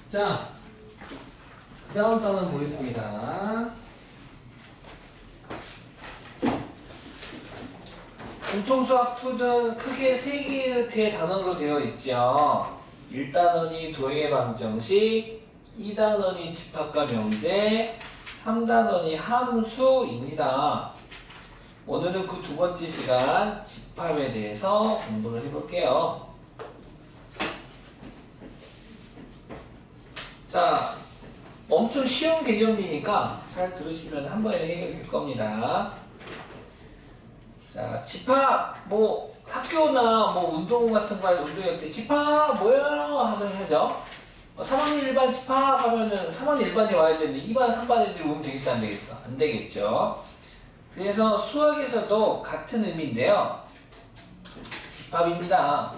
자, 그 다음 단원 보겠습니다. 공통수학 2는 크게 3개의 단원으로 되어 있죠. 1단원이 도형의 방정식, 2단원이 집합과 명제, 3단원이 함수입니다. 오늘은 그 두 번째 시간 집합에 대해서 공부를 해볼게요. 자, 엄청 쉬운 개념이니까 잘 들으시면 한 번에 해결될 겁니다. 자, 집합, 뭐 학교나 뭐 운동 같은 거 운동회 때 집합 뭐야 하면 하죠. 3학년 1반 집합 하면은 3학년 1반이 와야 되는데 2반, 3반 애들이 오면 되겠어, 안 되겠어? 안 되겠죠. 그래서 수학에서도 같은 의미인데요. 집합입니다.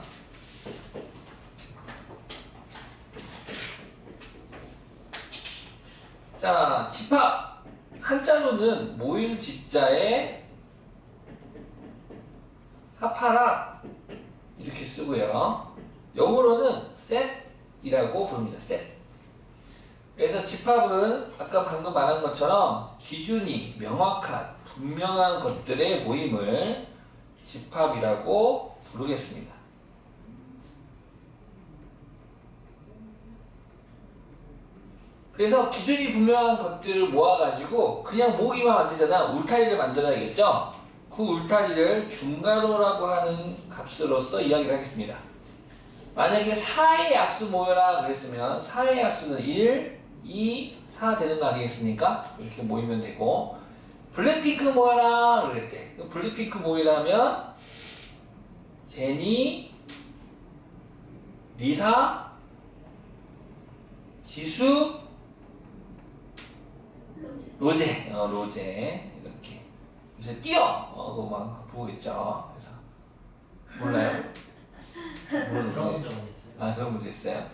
자, 집합 한자로는 모일 집자에 합하라 이렇게 쓰고요. 영어로는 set이라고 부릅니다. set. 그래서 집합은 아까 방금 말한 것처럼 기준이 명확한 분명한 것들의 모임을 집합이라고 부르겠습니다. 그래서 기준이 분명한 것들을 모아가지고 그냥 모으기만 안 되잖아. 울타리를 만들어야겠죠? 그 울타리를 중괄호라고 하는 값으로서 이야기를 하겠습니다. 만약에 4의 약수 모여라 그랬으면 4의 약수는 1, 2, 4 되는 거 아니겠습니까? 이렇게 모이면 되고 블랙핑크 모여라 그랬대. 블랙핑크 모이라 하면 제니, 리사, 지수, 로제, 로제 이렇게 요새 뛰어! 그거 막 보고 있죠. 그래서 몰라요? 그런 문제가 있어요. 아, 그런 문제 있어요.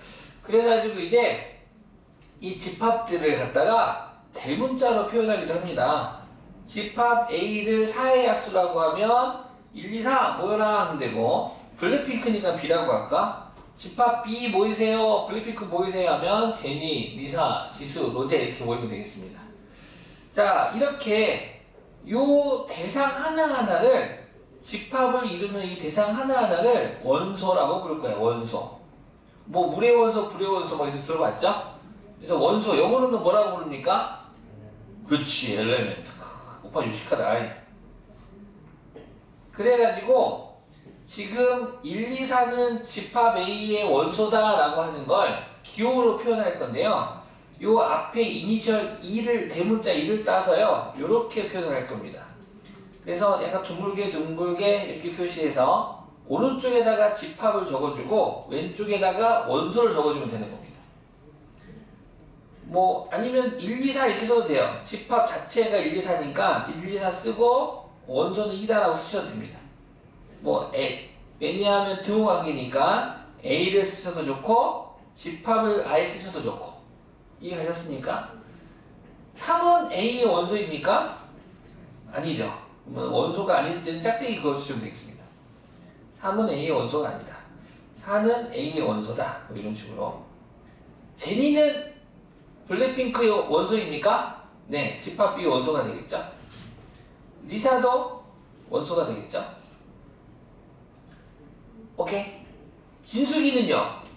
그래가지고 이제 이 집합들을 갖다가 대문자로 표현하기도 합니다. 집합 A를 4의 약수라고 하면 1, 2, 4 모여라 하면 되고 블랙핑크니까 B라고 할까? 집합 B 모이세요, 블랙핑크 모이세요 하면 제니, 리사, 지수, 로제 이렇게 모이면 되겠습니다. 자, 이렇게 요 대상 하나하나를 집합을 이루는 이 대상 하나하나를 원소라고 부를 거예요. 원소. 뭐 물의 원소, 불의 원소 뭐 이렇게 들어봤죠? 그래서 원소 영어로는 뭐라고 부릅니까? 그치, 엘레멘트. 오빠 유식하다. 그래가지고 지금 1, 2, 4는 집합 A의 원소다라고 하는 걸 기호로 표현할 건데요. 요 앞에 이니셜 2를 대문자 2를 따서요. 요렇게 표현을 할 겁니다. 그래서 약간 둥글게 이렇게 표시해서 오른쪽에다가 집합을 적어주고 왼쪽에다가 원소를 적어주면 되는 겁니다. 뭐 아니면 1, 2, 4 이렇게 써도 돼요. 집합 자체가 1, 2, 4니까 1, 2, 4 쓰고 원소는 2다라고 쓰셔도 됩니다. 뭐 왜냐하면 등호관계니까 A를 쓰셔도 좋고 집합을 아예 쓰셔도 좋고 이해가셨습니까? 3은 A의 원소입니까? 아니죠. 그러면 원소가 아닐 때는 짝대기 그어주시면 되겠습니다. 3은 A의 원소가 아니다. 4는 A의 원소다. 뭐 이런 식으로. 제니는 블랙핑크의 원소입니까? 네, 집합 B의 원소가 되겠죠. 리사도 원소가 되겠죠. 오케이. 진숙이는요?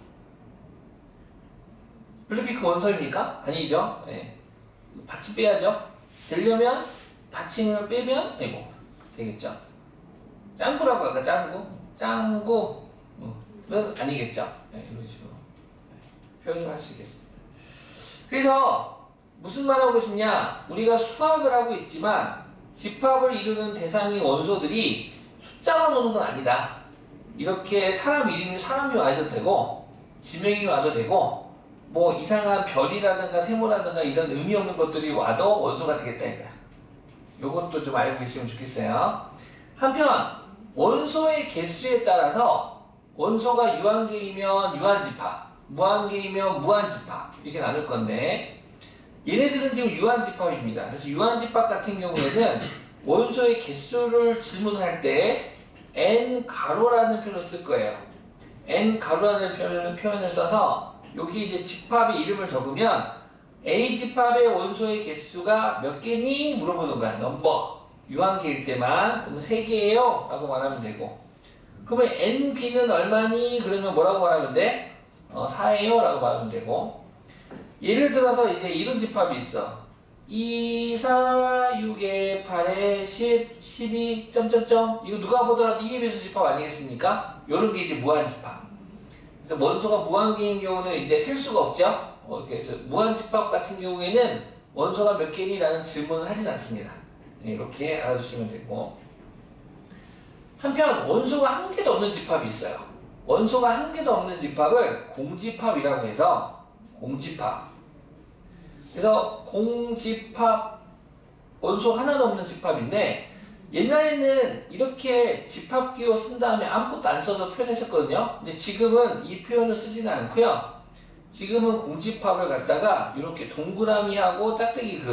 블랙핑크 원소입니까? 아니죠. 네. 받침 빼야죠. 되려면 받침을 빼면 되겠죠. 짱구라고 할까? 짱구. 는 아니겠죠. 네, 이런 식으로 표현을 할 수 있겠습니다. 그래서 무슨 말 하고 싶냐? 우리가 수학을 하고 있지만 집합을 이루는 대상의 원소들이 숫자만 오는 건 아니다. 이렇게 사람 이름이 사람이 와도 되고 지명이 와도 되고 뭐 이상한 별이라든가 세모라든가 이런 의미 없는 것들이 와도 원소가 되겠다 이거야. 요것도 좀 알고 계시면 좋겠어요. 한편 원소의 개수에 따라서 원소가 유한계이면 유한집합, 무한계이면 무한집합 이렇게 나눌 건데 얘네들은 지금 유한집합입니다. 그래서 유한집합 같은 경우에는 원소의 개수를 질문할 때 n 가로라는 표현을 쓸 거예요. n 가로라는 표현을 써서 여기 이제 집합의 이름을 적으면 A 집합의 원소의 개수가 몇 개니? 물어보는 거야. 넘버. 유한계일 때만. 그러면 3개예요. 라고 말하면 되고. 그러면 NB는 얼마니? 그러면 뭐라고 말하면 돼? 4예요. 라고 말하면 되고. 예를 들어서 이제 이런 집합이 있어. 2, 4, 6에 8에 10, 12, 점점점. 이거 누가 보더라도 2의 배수 집합 아니겠습니까? 요런 게 이제 무한 집합. 그래서 원소가 무한계인 경우는 이제 셀 수가 없죠? 그래서 무한 집합 같은 경우에는 원소가 몇 개니? 라는 질문을 하진 않습니다. 네, 이렇게 알아두시면 되고. 한편 원소가 한 개도 없는 집합이 있어요. 원소가 한 개도 없는 집합을 공집합이라고 해서 공집합. 그래서 공집합 원소 하나도 없는 집합인데 옛날에는 이렇게 집합기호 쓴 다음에 아무것도 안 써서 표현했었거든요. 근데 지금은 이 표현을 쓰지는 않고요. 지금은 공집합을 갖다가 이렇게 동그라미하고 짝대기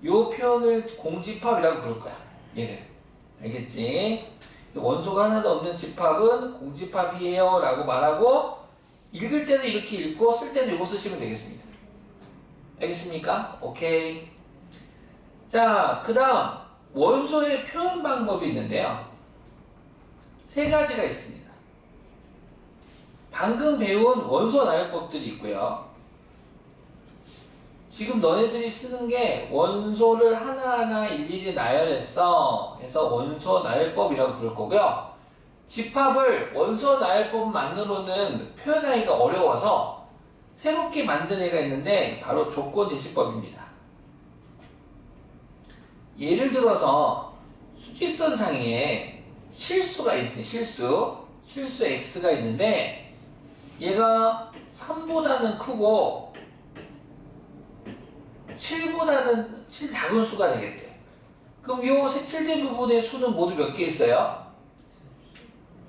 요 표현을 공집합이라고 부를 거야. 얘를. 알겠지? 원소가 하나도 없는 집합은 공집합이에요 라고 말하고 읽을 때는 이렇게 읽고 쓸 때는 이거 쓰시면 되겠습니다. 알겠습니까? 오케이. 자, 그 다음 원소의 표현 방법이 있는데요. 3가지가 있습니다. 방금 배운 원소 나열법들이 있고요. 지금 너네들이 쓰는 게 원소를 하나하나 일일이 나열했어. 해서 원소 나열법이라고 부를 거고요. 집합을 원소 나열법만으로는 표현하기가 어려워서 새롭게 만든 애가 있는데 바로 조건제시법입니다. 예를 들어서 수직선상에 실수가 있대. 실수 x가 있는데 얘가 3보다는 크고 7보다는 7 작은 수가 되겠대. 그럼 요 색칠된 부분의 수는 모두 몇 개 있어요?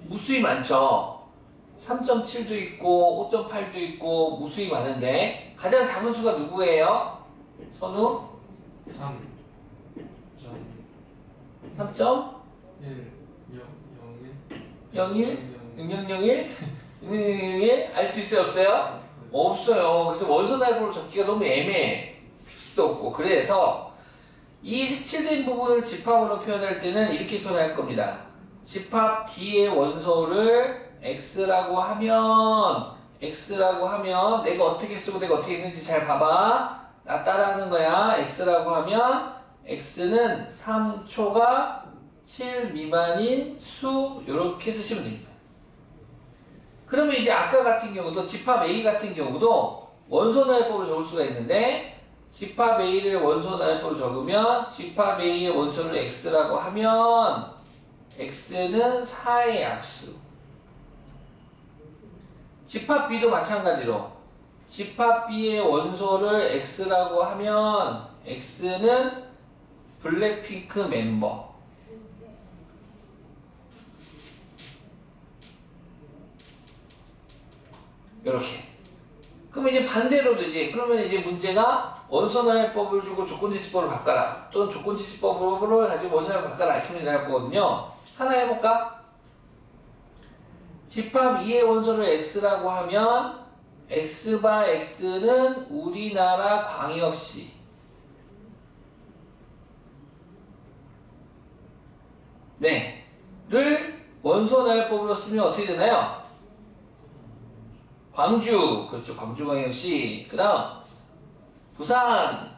무수히 많죠. 3.7도 있고 5.8도 있고 무수히 많은데 가장 작은 수가 누구예요? 선우? 3.1 01 0001 0001 알 수 있어요? 없어요? 없어요. 그래서 원소 나열법을 적기가 너무 애매해. 필수도 없고. 그래서 이 색칠된 부분을 집합으로 표현할 때는 이렇게 표현할 겁니다. 집합 D의 원소를 X라고 하면 내가 어떻게 쓰고 내가 어떻게 했는지 잘 봐봐. 나 따라하는 거야. X라고 하면 X는 3초가 7 미만인 수 이렇게 쓰시면 됩니다. 그러면 이제 아까 같은 경우도 집합 A 같은 경우도 원소 나열법을 적을 수가 있는데 집합 A를 원소 나열법으로 적으면 집합 A의 원소를 X라고 하면 X는 4의 약수. 집합 B도 마찬가지로 집합 B의 원소를 X라고 하면 X는 블랙핑크 멤버. 이렇게. 그러면 이제 반대로도 그러면 이제 문제가 원소 나열법을 주고 조건지시법을 바꿔라. 또는 조건지시법으로 가지고 원소 나열법 바꿔라. 이렇게 나올 거거든요. 하나 해볼까? 집합 2의 원소를 X라고 하면 X바 X는 우리나라 광역시. 네. 를 원소 나열법으로 쓰면 어떻게 되나요? 광주. 그렇죠. 광주광역시. 그 다음 부산.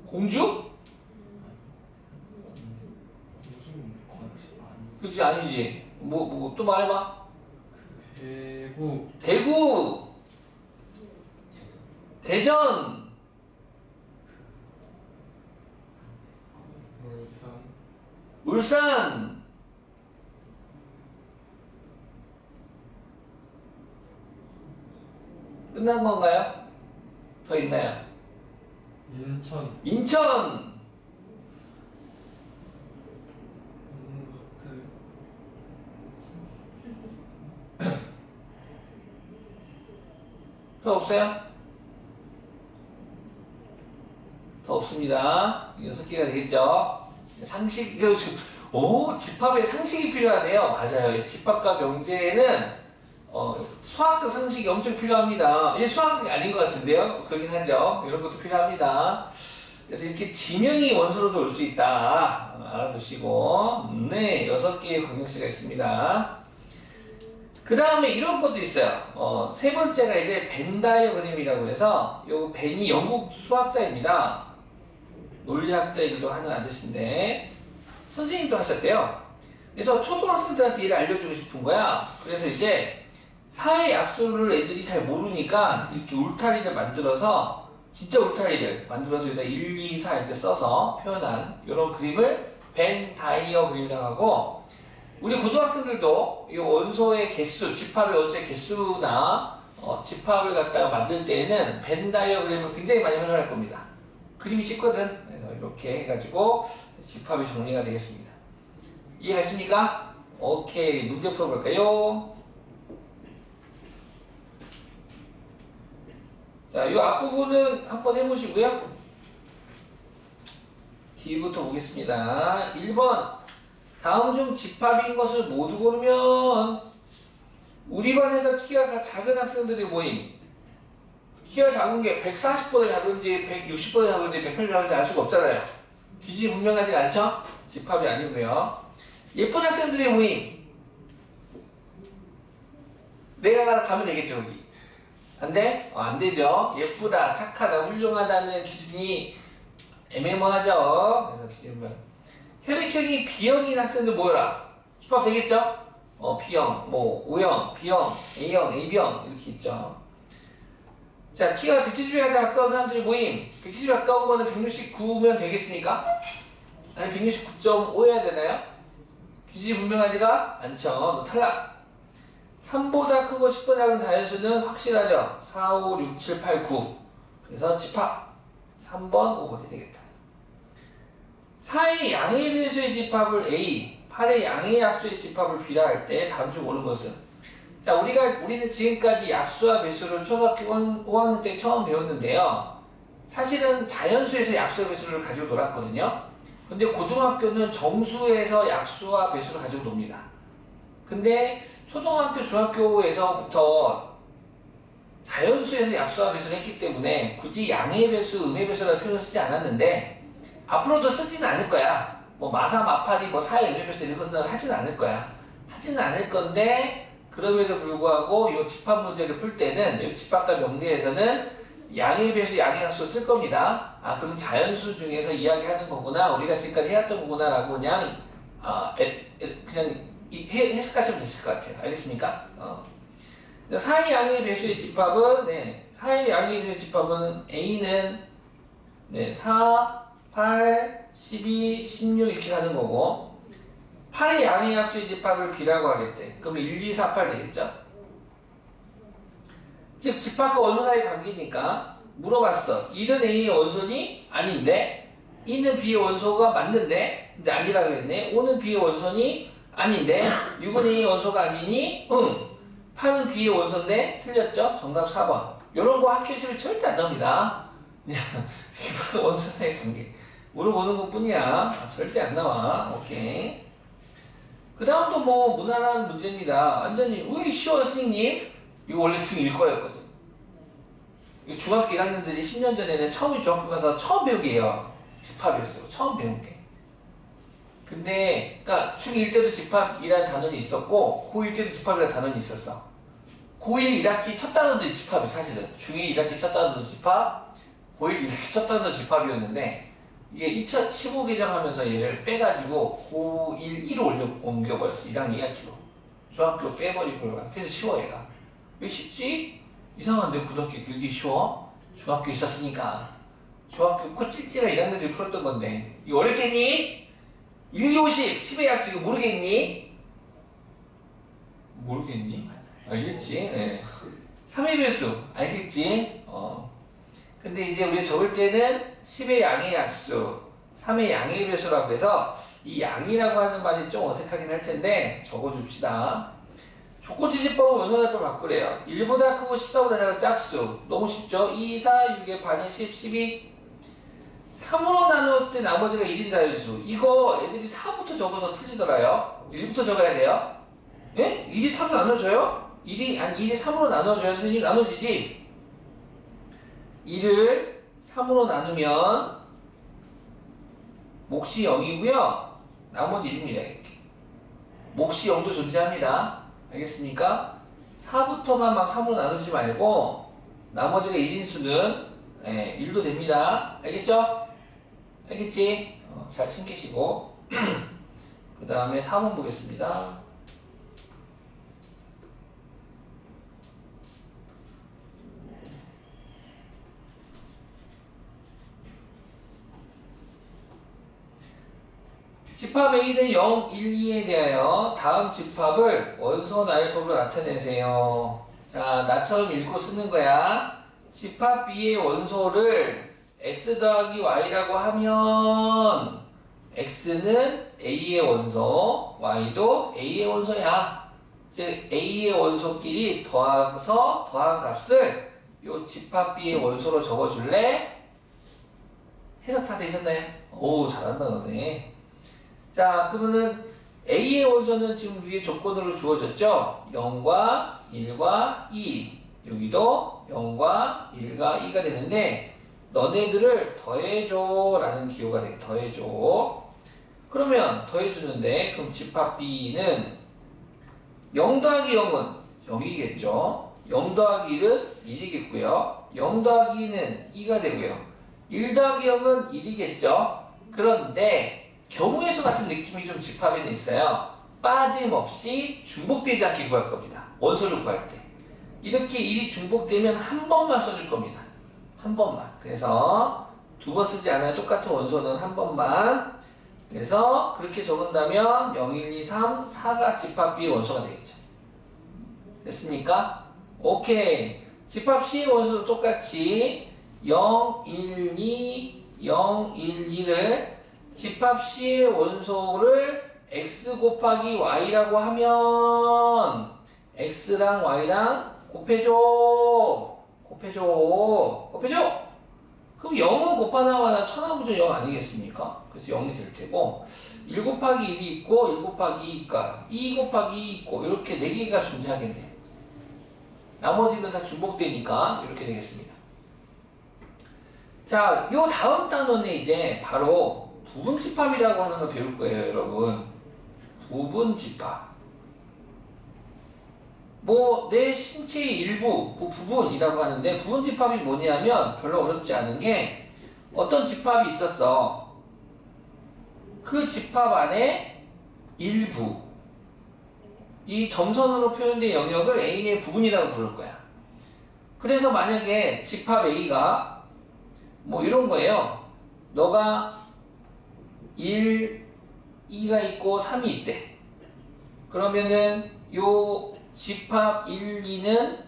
공주? 그렇지. 아니지. 또 말해봐. 대구. 대전. 울산. 끝난 건가요? 더 있나요? 인천. 더 없어요? 더 없습니다. 6개가 되겠죠? 상식, 집합에 상식이 필요하네요. 맞아요. 집합과 명제에는 수학적 상식이 엄청 필요합니다. 이게 수학이 아닌 것 같은데요? 그러긴 하죠. 이런 것도 필요합니다. 그래서 이렇게 지명이 원소로도 올 수 있다. 알아두시고. 네, 6개의 광역시가 있습니다. 그 다음에 이런 것도 있어요. 세 번째가 이제 벤 다이어그램이라고 해서, 요 벤이 영국 수학자입니다. 논리학자이기도 하는 아저씨인데, 선생님도 하셨대요. 그래서 초등학생들한테 이를 알려주고 싶은 거야. 그래서 이제 사회 약수를 애들이 잘 모르니까 이렇게 울타리를 만들어서, 진짜 울타리를 만들어서 여기다 1, 2, 4 이렇게 써서 표현한 이런 그림을 벤 다이어그램이라고 하고, 우리 고등학생들도 이 원소의 개수, 집합의 원소의 개수나 집합을 갖다가 만들 때에는 벤 다이어그램을 굉장히 많이 활용할 겁니다. 그림이 쉽거든. 그래서 이렇게 해가지고 집합이 정리가 되겠습니다. 이해갔습니까? 오케이, 문제 풀어볼까요? 자, 이 앞부분은 한번 해보시고요. 뒤부터 보겠습니다. 1번. 다음 중 집합인 것을 모두 고르면, 우리 반에서 키가 작은 학생들의 모임. 키가 작은 게 140보다 작은지 160보다 작은지 180보다 작은지 알 수가 없잖아요. 기준이 분명하지 않죠? 집합이 아니고요. 예쁜 학생들의 모임. 내가 가면 되겠죠, 여기. 안 돼? 안 되죠. 예쁘다, 착하다, 훌륭하다는 기준이 애매모하죠. 그래서 기준은 혈액형이 B형인 학생들 모여라. 집합 되겠죠? B형, O형, B형, A형, AB형 이렇게 있죠. 자, 키가 170에 가까운 사람들이 모임. 170에 가까운 거는 169면 되겠습니까? 아니 169.5여야 되나요? 기준이 분명하지가 않죠. 너 탈락. 3보다 크고 10보다 작은 자연수는 확실하죠. 4, 5, 6, 7, 8, 9. 그래서 집합 3번, 5번이 되겠다. 4의 양의 배수의 집합을 A, 8의 양의 약수의 집합을 B라 할 때 다음 중 옳은 것은? 자, 우리는 지금까지 약수와 배수를 초등학교 5학년 때 처음 배웠는데요. 사실은 자연수에서 약수와 배수를 가지고 놀았거든요. 근데 고등학교는 정수에서 약수와 배수를 가지고 놉니다. 근데 초등학교, 중학교에서부터 자연수에서 약수와 배수를 했기 때문에 굳이 양의 배수, 음의 배수라는 표현을 쓰지 않았는데, 앞으로도 쓰지는 않을 거야. 마사, 마파리, 사의 음의 배수 이런 것은 하지는 않을 거야. 하지는 않을 건데, 그럼에도 불구하고 이 집합 문제를 풀 때는 이 집합과 명제에서는 양의 배수, 양의 약수 쓸 겁니다. 그럼 자연수 중에서 이야기하는 거구나, 우리가 지금까지 해왔던 거구나라고 그냥 해석하시면 되실 것 같아요. 알겠습니까? 4의 양의 배수의 집합은 4의 양의 배수의 집합은 A는 4, 8, 12, 16 이렇게 가는 거고, 8의 양의 약수의 집합을 B라고 하겠대. 그러면 1, 2, 4, 8 되겠죠? 즉 집합과 원소 사이 관계니까 물어봤어. 1은 A의 원소니? 아닌데. 2는 B의 원소가 맞는데? 근데 아니라고 했네. 5는 B의 원소니? 아닌데. 6은 A의 원소가 아니니? 응. 8은 B의 원소인데? 틀렸죠? 정답 4번. 요런 거 학교 시험에 절대 안 나옵니다. 그냥 집합과 원소 사이 관계 물어보는 것 뿐이야. 절대 안 나와. 오케이. 그 다음도 무난한 문제입니다. 완전히, 왜 쉬워요, 선생님? 이거 원래 중1 거였거든. 이거 중학교 1학년들이 10년 전에는 처음에 중학교 가서 처음 배우게요. 집합이었어요. 처음 배운 게. 근데, 그니까 중1 때도 집합이라는 단원이 있었고, 고1 때도 집합이라는 단원이 있었어. 고1 1학기 첫 단원도 집합이 사실은. 중2 1학기 첫 단원도 집합, 고1 1학기 첫 단원도 집합이었는데, 이게 2015 개정하면서 얘를 빼가지고 고1 1로 옮겨버렸어. 1학년 2학기로. 중학교 빼버리고. 그래서 쉬워, 얘가. 왜 쉽지? 이상한데, 고등학교 교육이 쉬워? 중학교 있었으니까. 중학교 코 찔찔한 1학년들이 풀었던 건데. 이거 어렵겠니? 1, 2, 50, 10의 약수 이거 모르겠니? 모르겠니? 알겠지? 네. 3의 배수, 알겠지? 근데 이제 우리가 적을 때는 10의 양의 약수, 3의 양의 배수라고 해서 이 양이라고 하는 말이 좀 어색하긴 할 텐데 적어줍시다. 조건지시법은 원소날법 바꾸래요. 1보다 크고 14보다 작은 짝수. 너무 쉽죠? 2, 4, 6의 반이 10, 12. 3으로 나누었을 때 나머지가 1인 자연수. 이거 애들이 4부터 적어서 틀리더라요. 1부터 적어야 돼요. 예? 1이 3을 나눠줘요? 1이 3으로 나눠줘야 선생님 나눠지지. 1을 3으로 나누면 몫이 0이고요. 나머지 1입니다. 이렇게. 몫이 0도 존재합니다. 알겠습니까? 4부터만 막 3으로 나누지 말고 나머지가 1인 수는 1도 됩니다. 알겠죠? 알겠지? 잘 챙기시고 그 다음에 4번 보겠습니다. 집합 A는 0, 1, 2에 대하여 다음 집합을 원소 나열법으로 나타내세요. 자, 나처럼 읽고 쓰는 거야. 집합 B의 원소를 x 더하기 y라고 하면 x는 A의 원소, y도 A의 원소야. 즉 A의 원소끼리 더해서 더한 값을 요 집합 B의 원소로 적어줄래? 해석 다 되셨나요? 오, 잘한다 너네. 자, 그러면은 A의 원소는 지금 위에 조건으로 주어졌죠? 0과 1과 2. 여기도 0과 1과 2가 되는데 너네들을 더해줘 라는 기호가 돼. 더해줘. 그러면 더해주는데 그럼 집합 B는 0 더하기 0은 0이겠죠? 0 더하기 1은 1이겠고요. 0 더하기 2는 2가 되고요. 1 더하기 0은 1이겠죠? 그런데 경우의 수 같은 느낌이 좀 집합에는 있어요. 빠짐없이 중복되지 않게 구할 겁니다. 원소를 구할 때. 이렇게 1이 중복되면 한 번만 써줄 겁니다. 한 번만. 그래서 두 번 쓰지 않아요. 똑같은 원소는 한 번만. 그래서 그렇게 적은다면 0, 1, 2, 3, 4가 집합 B의 원소가 되겠죠. 됐습니까? 오케이. 집합 C의 원소도 똑같이 0, 1, 2, 0, 1, 2를 집합 C의 원소를 x 곱하기 y라고 하면 x랑 y랑 곱해줘. 그럼 0은 곱하나마나 천하무적 0 아니겠습니까? 그래서 0이 될 테고 1 곱하기 1이 있고 1 곱하기 2가 2 곱하기 2 있고 이렇게 4개가 존재하겠네. 나머지는 다 중복되니까 이렇게 되겠습니다. 자, 요 다음 단원에 이제 바로 부분집합이라고 하는 걸 배울 거예요, 여러분. 부분집합. 뭐, 내 신체의 일부, 부분이라고 하는데, 부분집합이 뭐냐면 별로 어렵지 않은 게 어떤 집합이 있었어. 그 집합 안에 일부, 이 점선으로 표현된 영역을 A의 부분이라고 부를 거야. 그래서 만약에 집합 A가 뭐 이런 거예요. 너가 1, 2가 있고 3이 있대. 그러면은 요 집합 1, 2는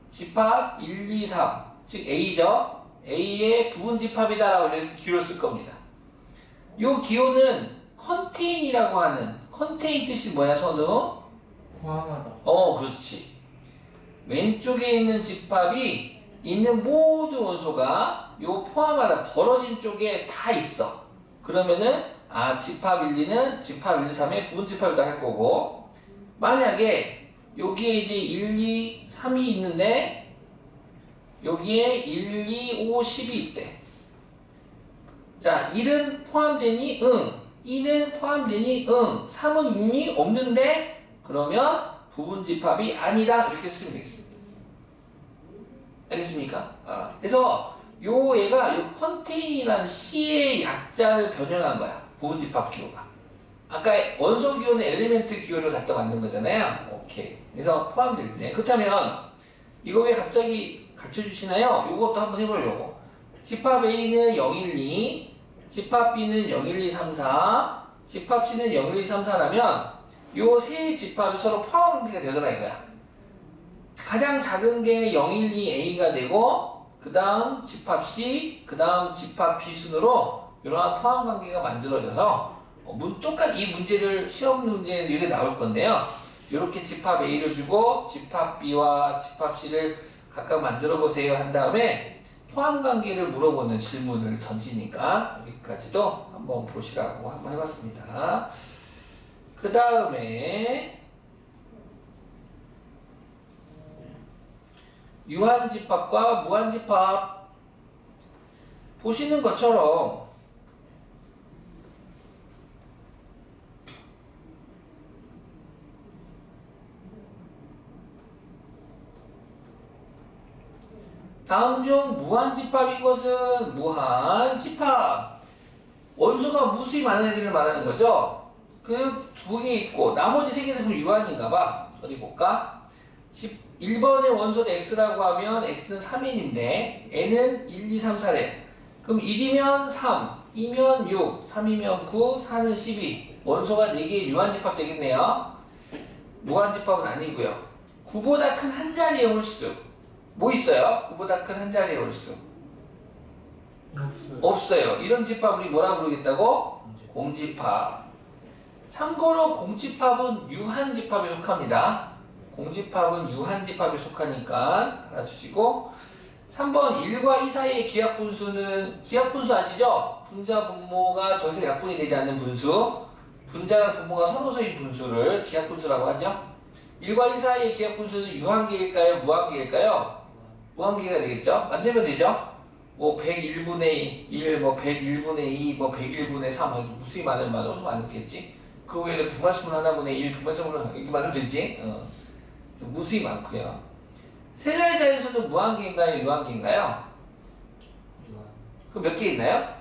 집합 1, 2, 3, 즉 A죠. A의 부분 집합이다라고 이렇게 기호를 쓸 겁니다. 요 기호는 컨테인이라고 하는, 컨테인 뜻이 뭐야, 선우? 포함하다. 그렇지. 왼쪽에 있는 집합이 있는 모든 원소가 요 포함하다, 벌어진 쪽에 다 있어. 그러면은 집합 1, 2는 집합 1, 2, 3의 부분 집합이다 할 거고, 만약에 여기에 이제 1, 2, 3이 있는데 여기에 1, 2, 5, 10이 있대. 자, 1은 포함되니? 응. 2는 포함되니? 응. 3은 있니? 없는데? 그러면 부분 집합이 아니다. 이렇게 쓰면 되겠습니다. 알겠습니까? 그래서 얘가 요 컨테인이라는 C의 약자를 변형한 거야. 부분 집합 기호가. 아까 원소 기호는 엘리멘트 기호를 갖다 만든 거잖아요. 오케이. 그래서 포함될 때. 그렇다면 이거 왜 갑자기 가르쳐 주시나요? 이것도 한번 해보려고. 집합 A는 0, 1, 2, 집합 B는 0, 1, 2, 3, 4, 집합 C는 0, 1, 2, 3, 4라면 요 세 집합이 서로 포함관계가 되더라 이거야. 가장 작은 게 0, 1, 2, A가 되고 그 다음 집합 C, 그 다음 집합 B 순으로 이러한 포함관계가 만들어져서 이 문제를 시험 문제에 이렇게 나올 건데요. 이렇게 집합 A를 주고 집합 B와 집합 C를 각각 만들어 보세요 한 다음에 포함관계를 물어보는 질문을 던지니까 여기까지도 한번 보시라고 한번 해봤습니다. 그 다음에 유한집합과 무한집합 보시는 것처럼 다음 중 무한집합인 것은 무한집합. 원소가 무수히 많은 애들을 말하는 거죠. 그 두 개 있고 나머지 세 개는 좀 유한인가 봐. 어디 볼까? 1번의 원소는 x라고 하면 x는 3인인데 n은 1, 2, 3, 4래. 그럼 1이면 3, 2면 6, 3이면 9, 4는 12. 원소가 4개의 유한집합 되겠네요. 무한집합은 아니고요. 9보다 큰 한 자리의 홀수. 뭐 있어요? 9보다 큰 한 자리의 홀수. 없어요. 이런 집합 우리 뭐라 부르겠다고? 공집합. 참고로 공집합은 유한집합에 속합니다. 공집합은 유한집합에 속하니까 알아두시고 3번 1과 2 사이의 기하분수는 기하분수 아시죠? 분자 분모가 더 이상 약분이 되지 않는 분수 분자랑 분모가 서로서의 분수를 기하분수라고 하죠. 1과 2 사이의 기하분수는 유한계일까요? 무한계일까요? 무한계가 되겠죠? 만들면 되죠? 뭐 101분의 1, 뭐 101분의 2, 뭐 101분의 3 무수히 많으면 많겠지? 그 외에는 100만수분 하나분의 1, 100만수분 이렇게 많으면 되지? 그래서 무수히 많고요. 세 자리 자연수는 무한계인가요? 유한계인가요? 유한. 그 몇 개 있나요?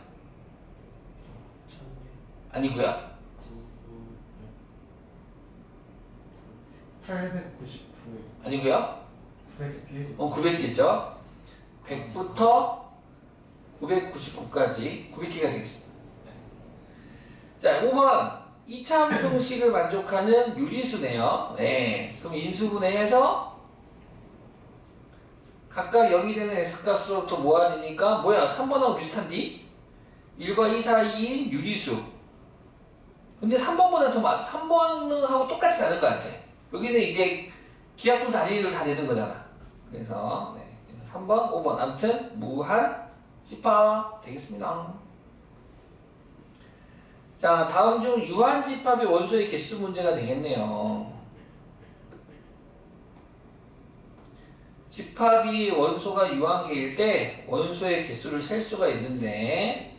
아니고요. 899에 아니고요. 900개 900개죠. 100부터 999까지 900개가 되겠습니다. 자, 5번 2차 항등식을 만족하는 유리수네요. 네. 그럼 인수분해해서 각각 0이 되는 S값으로부터 모아지니까 뭐야? 3번하고 비슷한디? 1과 2 사이인 유리수. 근데 3번보다 더 많, 3번하고 똑같이 나는 것 같아. 여기는 이제 기하분수 아닌 일을 다 되는 거잖아. 그래서, 네. 그래서 3번, 5번. 아무튼, 무한 집합 되겠습니다. 자, 다음 중 유한집합의 원소의 개수 문제가 되겠네요. 집합이 원소가 유한계일 때 원소의 개수를 셀 수가 있는데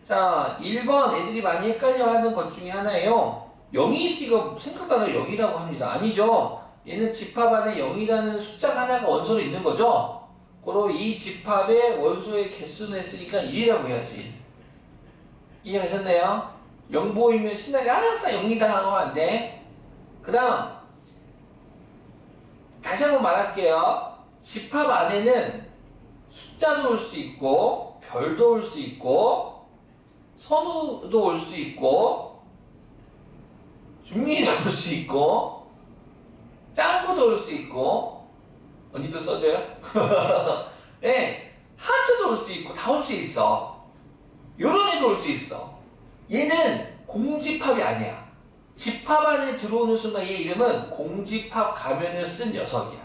자, 1번 애들이 많이 헷갈려하는 것 중에 하나예요. 0이 있으니까 생각도 안 하고 0이라고 합니다. 아니죠. 얘는 집합 안에 0이라는 숫자 하나가 원소로 있는 거죠. 그리고 이 집합의 원소의 개수는 했으니까 1이라고 해야지. 이해하셨나요? 0 보이면 신나게 알았어 0이다 하고 안 돼. 그 다음 다시 한번 말할게요. 집합 안에는 숫자도 올 수 있고 별도 올 수 있고 선우도 올 수 있고 중리도 올 수 있고 짱구도 올 수 있고 언니도 써줘요? 네, 하트도 올 수 있고 다 올 수 있어. 요런 애도 올 수 있어. 얘는 공집합이 아니야. 집합 안에 들어오는 순간 얘 이름은 공집합 가면을 쓴 녀석이야.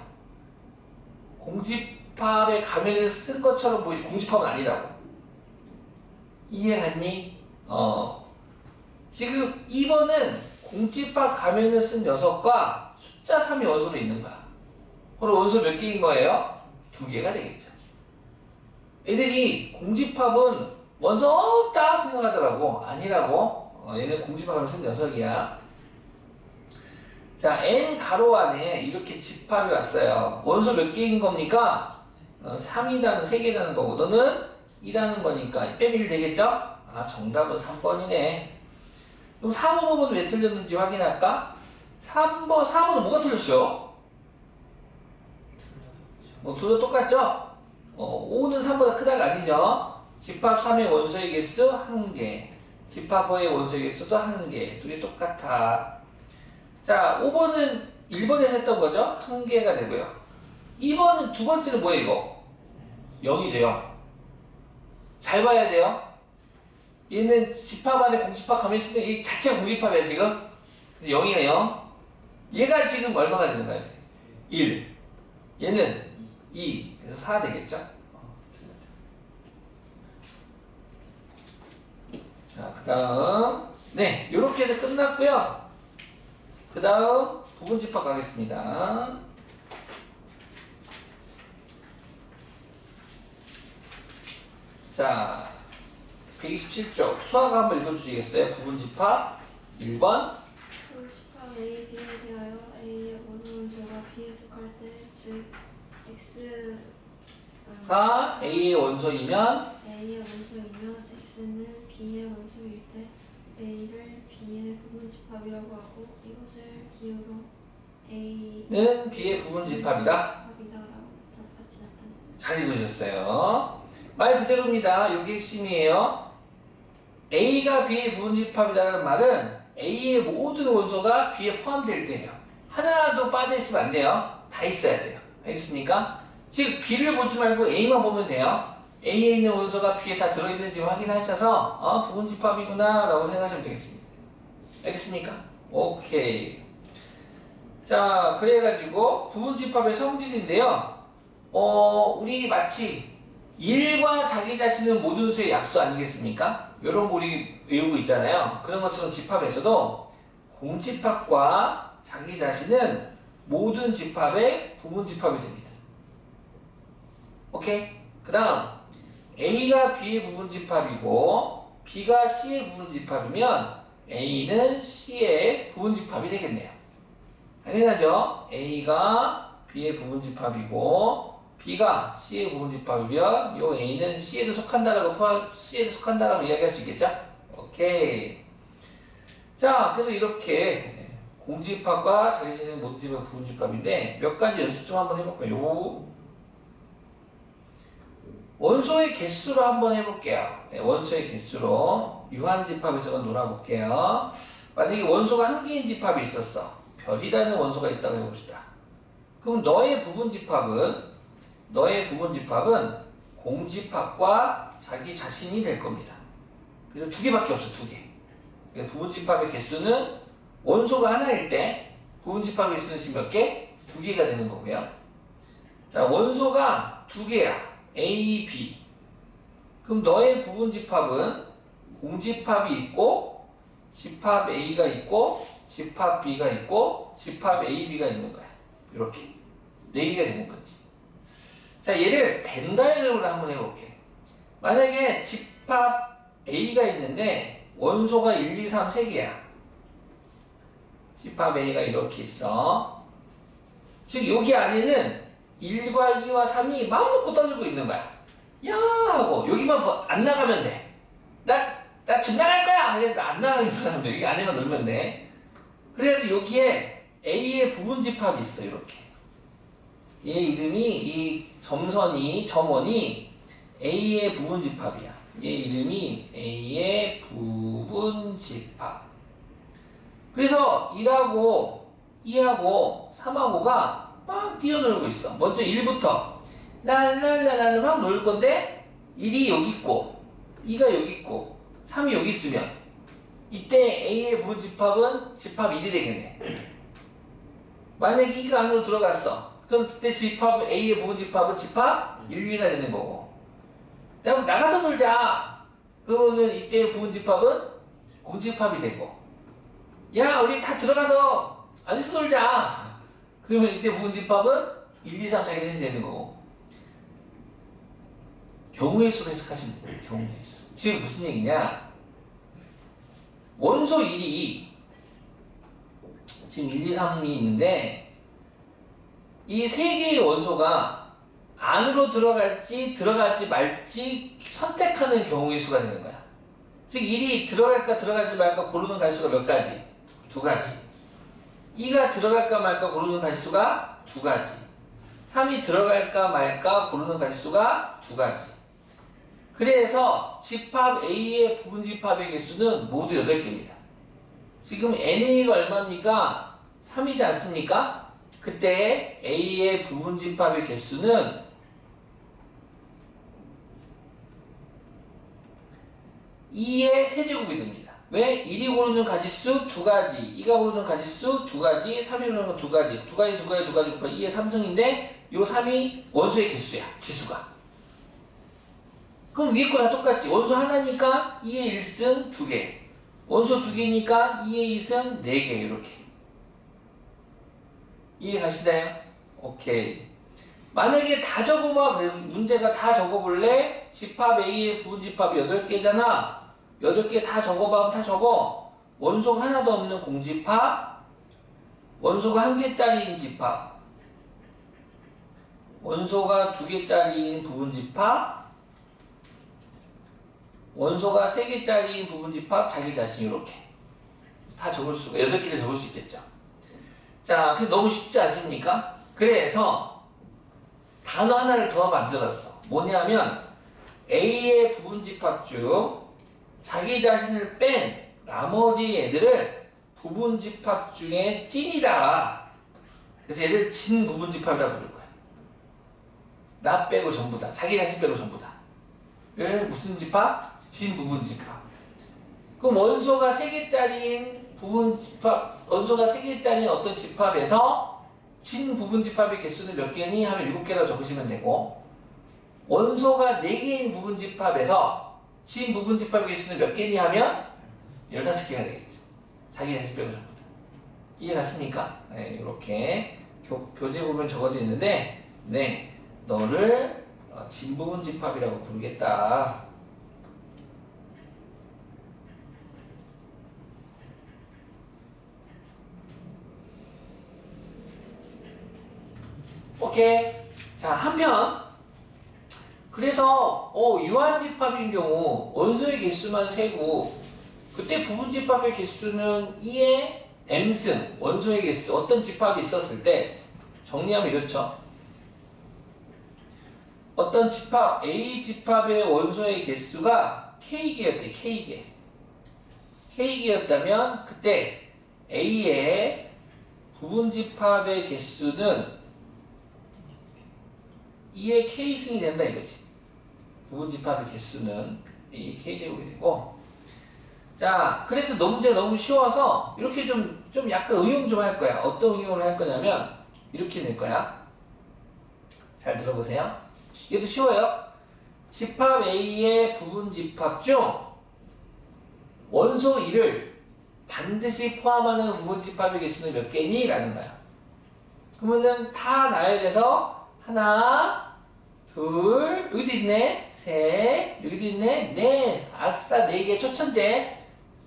공집합에 가면을 쓴 것처럼 보이지 공집합은 아니라고. 이해갔니? 지금 2번은 공집합 가면을 쓴 녀석과 숫자 3이 원소로 있는 거야. 그럼 원소 몇 개인 거예요? 2개가 되겠죠. 애들이 공집합은 원소 없다 생각하더라고. 아니라고. 얘는 공집합을 쓴 녀석이야. 자, n 가로 안에 이렇게 집합이 왔어요. 원소 몇 개인 겁니까? 3이라는 3개라는 거고 너는 2라는 거니까 빼면 1 되겠죠? 아, 정답은 3번이네. 그럼 4번, 5번 왜 틀렸는지 확인할까? 4번은 뭐가 틀렸어요? 둘 다 똑같죠? 5는 3보다 크다가 아니죠? 집합 3의 원소의 개수 1개, 집합 5의 원소의 개수도 1개, 둘이 똑같아. 자, 5번은 1번에서 했던 거죠? 1개가 되고요. 2번은 두 번째는 뭐예요, 이거? 0이죠, 0. 잘 봐야 돼요. 얘는 집합 안에 공집합 가면 있을 때 이 자체가 공집합이야, 지금. 0이에요, 0. 얘가 지금 얼마가 되는 거야, 1. 얘는 2. 그래서 4 되겠죠? 자, 그 다음. 네, 요렇게 해서 끝났고요. 그 다음 부분집합 가겠습니다. 자, 127쪽 수학 한번 읽어주시겠어요? 부분집합 1번. 집합 A, B에 대하여 A의 모든 원소가 B에 속할 때, 즉 X 가 A의 원소이면 A의 원소이면 X는 B의 원소일 때 A를 B의 부분집합이라고 하고 이것을 기호로 A는 는 B의 부분집합이다. 집합이다라고 같이 나타냅니다. 잘 읽으셨어요. 말 그대로입니다. 이게 핵심이에요. A가 B의 부분집합이라는 말은 A의 모든 원소가 B에 포함될 때예요. 하나라도 빠져있으면 안 돼요. 다 있어야 돼요. 알겠습니까? 즉 B를 보지 말고 A만 보면 돼요. A에 있는 원소가 B에 다 들어있는지 확인하셔서 부분집합이구나 라고 생각하시면 되겠습니다. 알겠습니까? 오케이. 자, 그래가지고 부분집합의 성질인데요. 우리 마치 일과 자기 자신은 모든 수의 약수 아니겠습니까? 이런 거 우리 외우고 있잖아요. 그런 것처럼 집합에서도 공집합과 자기 자신은 모든 집합의 부분집합이 됩니다. 오케이? 그 다음 A가 B의 부분집합이고 B가 C의 부분집합이면 A는 C의 부분집합이 되겠네요. 당연하죠? A가 B의 부분집합이고 B가 C의 부분집합이면 이 A는 C에도 속한다라고 이야기할 수 있겠죠? 오케이. 자, 그래서 이렇게 공집합과 자기 자신의 모든 집합 부분집합인데 몇 가지 연습 좀 한번 해볼까요? 원소의 개수로 한번 해볼게요. 원소의 개수로 유한집합에서 놀아볼게요. 만약에 원소가 한 개인 집합이 있었어. 별이라는 원소가 있다고 해봅시다. 그럼 너의 부분집합은 공집합과 자기 자신이 될 겁니다. 그래서 두 개밖에 없어, 두 개. 그래서 부분집합의 개수는 원소가 하나일 때 부분집합의 개수는 지금 몇 개? 두 개가 되는 거고요. 자, 원소가 두 개야. A, B. 그럼 너의 부분집합은 공집합이 있고 집합 A가 있고 집합 B가 있고 집합 A, B가 있는 거야. 이렇게 네 개가 되는 거지. 자, 얘를 벤 다이어그램으로 한번 해볼게. 만약에 집합 A가 있는데 원소가 1, 2, 3, 3개야. 집합 A가 이렇게 있어. 즉 여기 안에는 1과 2와 3이 마음 놓고 떠들고 있는 거야. 야 하고 여기만 안 나가면 돼. 나 집 나갈 거야. 안 나가는 사람들 여기 안에만 놀면 돼. 그래서 여기에 A의 부분집합이 있어. 이렇게. 얘 이름이 이 점원이 A의 부분집합이야. 얘 이름이 A의 부분집합. 그래서 1하고 2하고 3하고가 막 뛰어놀고 있어. 먼저 1부터 랄랄랄랄 막 놀 건데 1이 여기 있고 2가 여기 있고 3이 여기 있으면 이때 A의 부분집합은 집합 1이 되겠네. 만약에 2가 안으로 들어갔어. 그럼 그때 집합 A의 부분집합은 집합 1, 2가 되는 거고. 그럼 나가서 놀자. 그러면은 이때 부분집합은 공집합이 되고. 야, 우리 다 들어가서 안에서 놀자. 그러면 이때 부분집합은 1, 2, 3 자기 자신이 되는 거고. 경우의 수로 해석하시면 돼요. 경우의 수. 지금 무슨 얘기냐? 원소 1이 지금 1, 2, 3이 있는데 이 세 개의 원소가 안으로 들어갈지 들어가지 말지 선택하는 경우의 수가 되는 거야. 즉 1이 들어갈까 들어가지 말까 고르는 가지수가 몇 가지? 두 가지. 2가 들어갈까 말까 고르는 가지수가 두 가지. 3이 들어갈까 말까 고르는 가지수가 두 가지. 그래서 집합 A의 부분집합의 개수는 모두 8개입니다. 지금 NA가 얼마입니까? 3이지 않습니까? 그때 A의 부분집합의 개수는 2의 세제곱이 됩니다. 왜? 1이 고르는 가지수 두 가지, 2가 고르는 가지수 두 가지, 3이 고르는 건 두 가지, 두 가지 곱하기 2의 3승인데 요 3이 원소의 개수야, 지수가. 그럼 위에 거 다 똑같지. 원소 하나니까 2의 1승 2개, 원소 2개니까 2의 2승 4개 이렇게. 이해 가시나요? 오케이. 만약에 다 적어봐. 문제가 다 적어볼래? 집합 A의 부분 집합이 8개잖아. 8개 다 적어봐. 다 적어. 원소가 하나도 없는 공집합, 원소가 1개짜리인 집합, 원소가 2개짜리인 부분 집합, 원소가 3개짜리인 부분 집합, 자기 자신 이렇게 다 적을 수가 8개를 적을 수 있겠죠. 자, 그게 너무 쉽지 않습니까? 그래서 단어 하나를 더 만들었어. 뭐냐면 A의 부분 집합 중 자기 자신을 뺀 나머지 애들을 부분 집합 중에 찐이다. 그래서 얘를 진 부분 집합이라고 부를 거야. 나 빼고 전부 다. 자기 자신 빼고 전부 다. 를 무슨 집합? 진 부분 집합. 그럼 원소가 3개짜리인 부분 집합, 원소가 3개짜리인 어떤 집합에서 진 부분 집합의 개수는 몇 개니? 하면 7개라고 적으시면 되고, 원소가 4개인 부분 집합에서 진 부분 집합의 개수는 몇 개니? 하면 15개가 되겠죠. 자기 자신 빼고 전부 다. 이해 갔습니까? 네, 이렇게 교재 보면 적어져 있는데, 네, 너를 진 부분 집합이라고 부르겠다. 오케이. 자, 한편 그래서 유한집합인 경우 원소의 개수만 세고 그때 부분집합의 개수는 2의 m승 원소의 개수 어떤 집합이 있었을 때 정리하면 이렇죠. 어떤 집합 A 집합의 원소의 개수가 K개였대. K개였다면 그때 A의 부분집합의 개수는 2의 K승이 된다 이거지. 부분집합의 개수는 이 K제곱이 되고, 자, 그래서 문제가 너무 쉬워서 이렇게 좀 약간 응용 좀 할 거야. 어떤 응용을 할 거냐면 이렇게 낼 거야. 잘 들어보세요. 얘도 쉬워요. 집합 A의 부분집합 중 원소 1을 반드시 포함하는 부분집합의 개수는 몇 개니? 라는 거야. 그러면은 다 나열해서 하나, 둘, 여기도 있네, 셋, 여기도 있네, 넷, 아싸, 4개 초천재.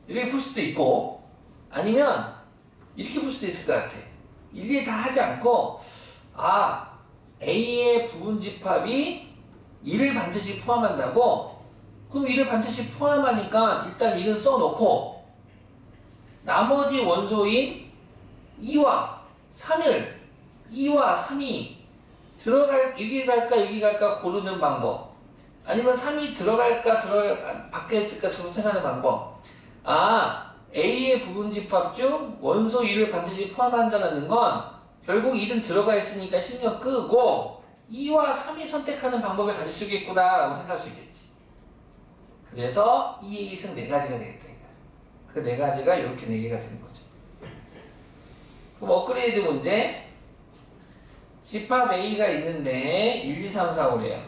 이렇게 풀 수도 있고, 아니면 이렇게 풀 수도 있을 것 같아. 일일이 다 하지 않고, A의 부분집합이 2를 반드시 포함한다고? 그럼 2를 반드시 포함하니까 일단 2는 써놓고, 나머지 원소인 2와 3이 여기 갈까 고르는 방법, 아니면 3이 밖에 있을까 선택하는 방법. A의 부분집합 중 원소 2를 반드시 포함한다는 건 결국 1은 들어가 있으니까 신경 끄고 2와 3이 선택하는 방법을 가질 수 있겠구나 라고 생각할 수 있겠지. 그래서 2의 2승 4가지가 되겠다. 그 4가지가 이렇게 4개가 되는 거죠. 그럼 업그레이드 문제. 집합 A가 있는데 1, 2, 3, 4, 5래요.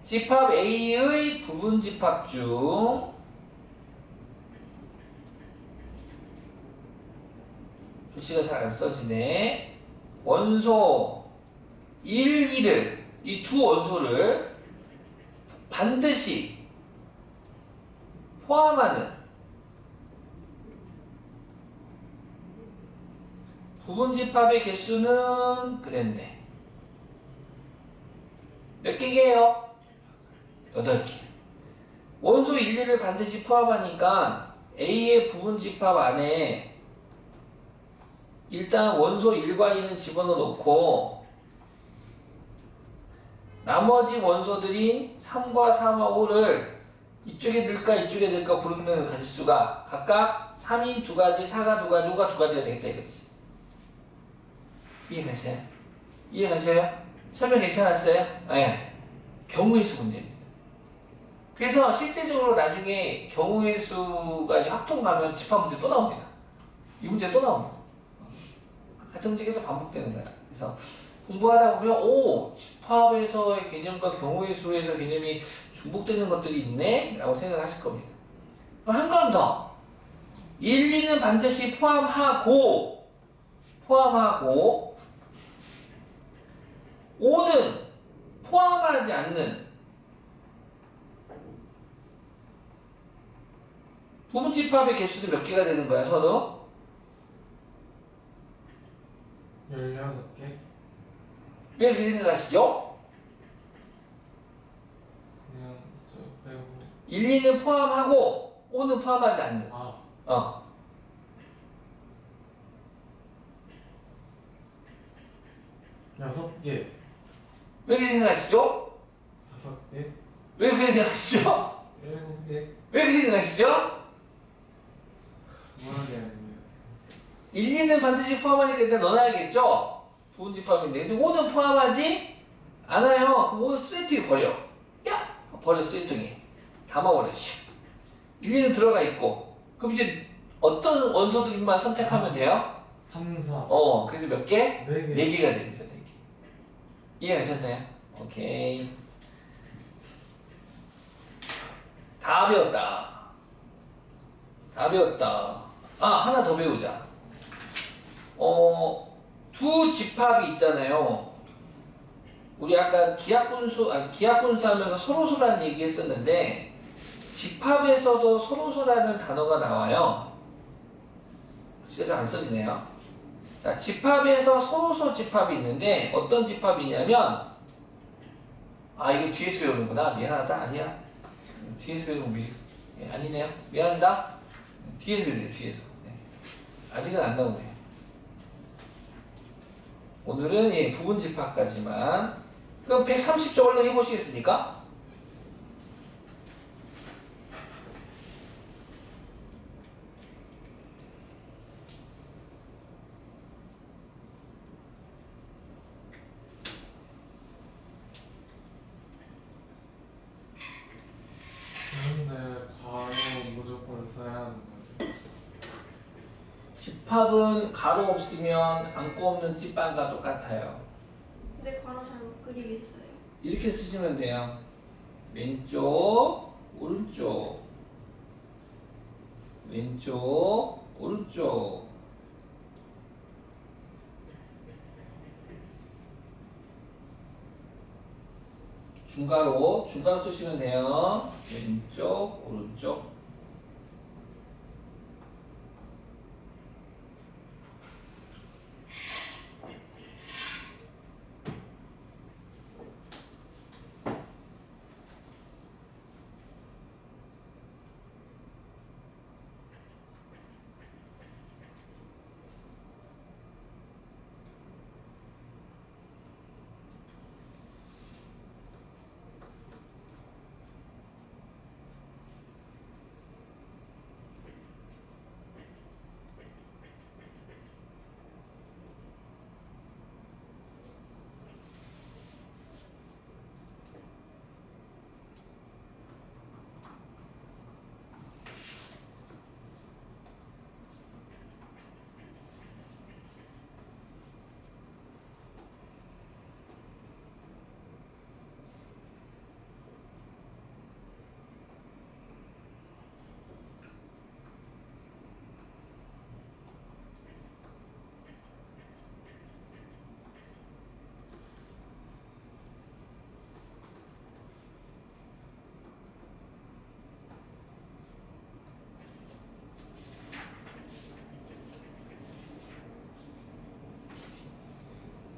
집합 A의 부분집합 중 글씨가 잘 안 써지네. 원소 1, 2를 이 두 원소를 반드시 포함하는 부분집합의 개수는 그랬네. 몇 개게요? 8개. 원소 1, 2를 반드시 포함하니까 A의 부분집합 안에 일단 원소 1과 2는 집어넣어 놓고 나머지 원소들인 3과 4와 5를 이쪽에 들까 고르는 가지수가 각각 3이 2가지, 4가 2가지, 5가 2가지가 되겠다 이거지. 이해가셔요? 설명 괜찮았어요? 네. 경우의 수 문제입니다. 그래서 실제적으로 나중에 경우의 수가 이제 확통 가면 집합 문제 또 나옵니다. 이 문제 또 나옵니다. 같은 문제 계속 반복되는 거야. 그래서 공부하다 보면 집합에서의 개념과 경우의 수에서 개념이 중복되는 것들이 있네? 라고 생각하실 겁니다. 한 건 더. 1, 2는 반드시 포함하고 포함하지 않는 부분 집합의 개수도 몇 개가 되는 거야, 서로? 16개. 왜 이렇게 생각하시죠? 그냥 저 빼고. 1, 2는 포함하고 5는 포함하지 않는. 아, 어. 6개. 왜 이렇게 생각하시죠? 5개. 왜 이렇게 생각하시죠? 7개. 왜 이렇게 생각하시죠? 뭐하게 아니에요. 1, 2는 반드시 포함하니까 일단 넣어놔야겠죠? 부분 집합인데. 근데 5는 포함하지 않아요. 그럼 5는 쓰레기통에 버려. 야! 버려, 쓰레기통에. 담아버려. 1, 2는 들어가 있고. 그럼 이제 어떤 원소들만 선택하면 돼요? 3, 4. 그래서 몇 개? 4개. 4개가 됩니다. 4개. 이해가셨나요? 오케이. 다 배웠다. 다 배웠다. 하나 더 배우자. 두 집합이 있잖아요. 우리 아까 기하분수 하면서 서로소라는 얘기 했었는데, 집합에서도 서로소라는 단어가 나와요. 그래서 안 써지네요. 자, 집합에서 서로소 집합이 있는데, 어떤 집합이냐면, 이거 뒤에서 배우는구나. 미안하다. 아니야. 뒤에서 배우는 아니네요. 미안합니다. 뒤에서 배우네요. 뒤에서. 네. 아직은 안 나오네요. 오늘은 부분 집합까지만. 그럼 130쪽 얼른 해보시겠습니까? 그런데 과연 무조건 써야 하는 거죠. 집합은 가로 없으면 안고 없는 찐빵과 똑같아요. 근데 괄호 잘 못 그리겠어요. 이렇게 쓰시면 돼요. 왼쪽, 오른쪽, 왼쪽, 오른쪽. 중가로 쓰시면 돼요. 왼쪽, 오른쪽.